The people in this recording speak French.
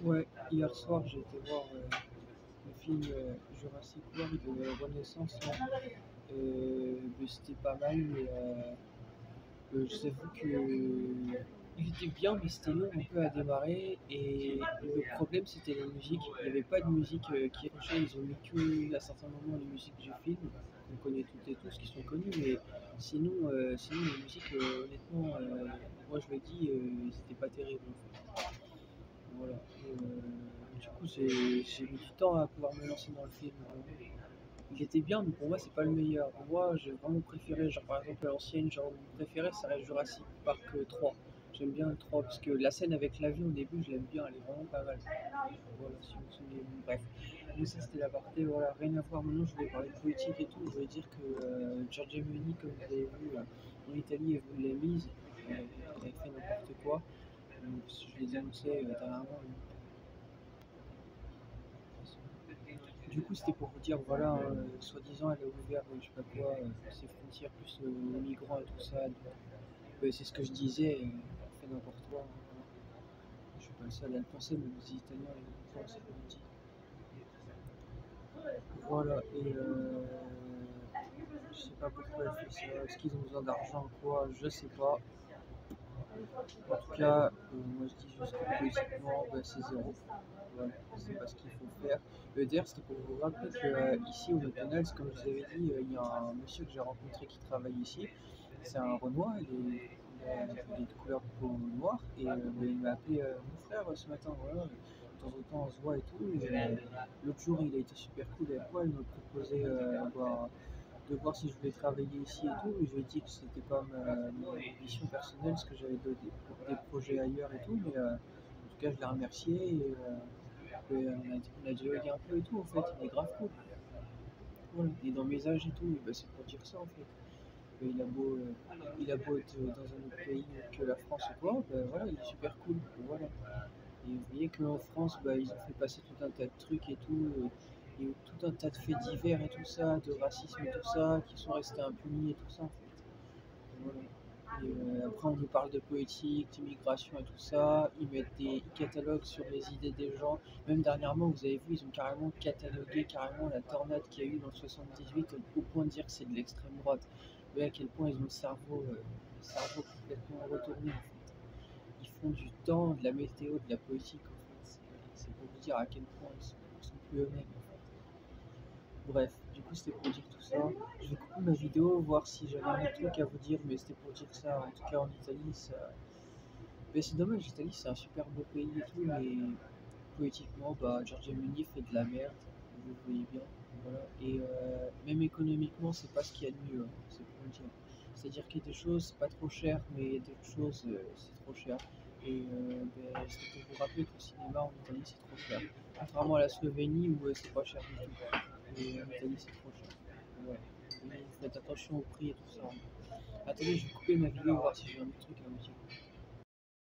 Ouais, hier soir j'ai été voir le film Jurassic World Renaissance là. Mais c'était pas mal, mais je t'avoue que il était bien, mais c'était long un peu à démarrer. Et le problème c'était la musique. Il n'y avait pas de musique qui accrochait. Ils ont mis que à certains moments les musiques du film qu'on connaît toutes et tous, qui sont connues, mais sinon les musiques, honnêtement, moi je le dis, c'était pas terrible en fait. Voilà. Du coup, j'ai mis du temps à pouvoir me lancer dans le film. Il était bien, mais pour moi, c'est pas le meilleur. Moi, j'ai vraiment préféré, genre par exemple, l'ancienne, genre mon préféré, ça reste Jurassic Park 3. J'aime bien le 3 parce que la scène avec l'avion au début, je l'aime bien, elle est vraiment pas mal. Voilà, si vous vous souvenez. Bref, mais ça c'était la partie, voilà, rien à voir. Maintenant, je voulais parler de politique et tout. Je voulais dire que Giorgia Meloni, comme vous avez vu, en Italie, elle l'a mise, elle avait fait n'importe quoi. Je les annonçais dernièrement. Du coup, c'était pour vous dire, voilà, soi-disant, elle a ouvert, je sais pas quoi, ses frontières plus aux migrants et tout ça. Donc, c'est ce que je disais, elle fait n'importe quoi, hein. Je suis pas le seul à le penser, mais les Italiens, ils pensent, comme on dit. Voilà, et je sais pas pourquoi elle fait ça, est-ce qu'ils ont besoin d'argent ou quoi, je sais pas. En tout cas, moi je dis juste que politiquement, c'est zéro. Voilà, c'est pas ce qu'il faut faire. D'ailleurs, c'était pour vous rappeler que ici au McDonald's, comme je vous avais dit, il y a un monsieur que j'ai rencontré qui travaille ici. C'est un Renoir, il est de couleur de peau noire et il m'a appelé mon frère ce matin. Voilà, de temps en temps on se voit et tout. Et l'autre jour, il a été super cool avec moi. Il m'a proposé de voir si je voulais travailler ici et tout. Et je lui ai dit que c'était pas mon ambition personnelle, parce que j'avais des projets ailleurs et tout. Mais en tout cas, je l'ai remercié et on a dialogué un peu et tout. En fait, il est grave cool. Voilà, il est dans mes âges et tout. Et c'est pour dire ça en fait. Il a beau être dans un autre pays que la France ou quoi, voilà, il est super cool. Voilà. Et vous voyez qu'en France, ils ont fait passer tout un tas de trucs et tout, et tout un tas de faits divers et tout ça, de racisme et tout ça, qui sont restés impunis et tout ça en fait. Voilà. Et après, on nous parle de politique, d'immigration et tout ça. Ils mettent ils cataloguent sur les idées des gens. Même dernièrement, vous avez vu, ils ont carrément catalogué carrément la tornade qu'il y a eu dans le 78 au point de dire que c'est de l'extrême droite. Vous voyez à quel point ils ont le cerveau complètement retourné en fait. Ils font du temps, de la météo, de la politique en fait. C'est pour vous dire à quel point ils sont plus eux-mêmes en fait. Bref, du coup c'était pour dire tout ça. Je vais couper ma vidéo, voir si j'avais un autre truc à vous dire, mais c'était pour dire ça. En tout cas en Italie, ça. Mais c'est dommage, l'Italie c'est un super beau pays et tout, mais politiquement, Giorgia Meloni fait de la merde, vous le voyez bien. Voilà. Et même économiquement, c'est pas ce qu'il y a de mieux, hein, c'est pour le dire. C'est-à-dire qu'il y a des choses, c'est pas trop cher, mais d'autres choses, c'est trop cher. Et c'est pour vous rappeler que le cinéma en Italie c'est trop cher. Contrairement à la Slovénie où c'est pas cher du tout. Et en Italie c'est trop cher. Voilà. Et faites attention au prix et tout ça. Attendez, je vais couper ma vidéo, voir si j'ai un autre truc à vous dire.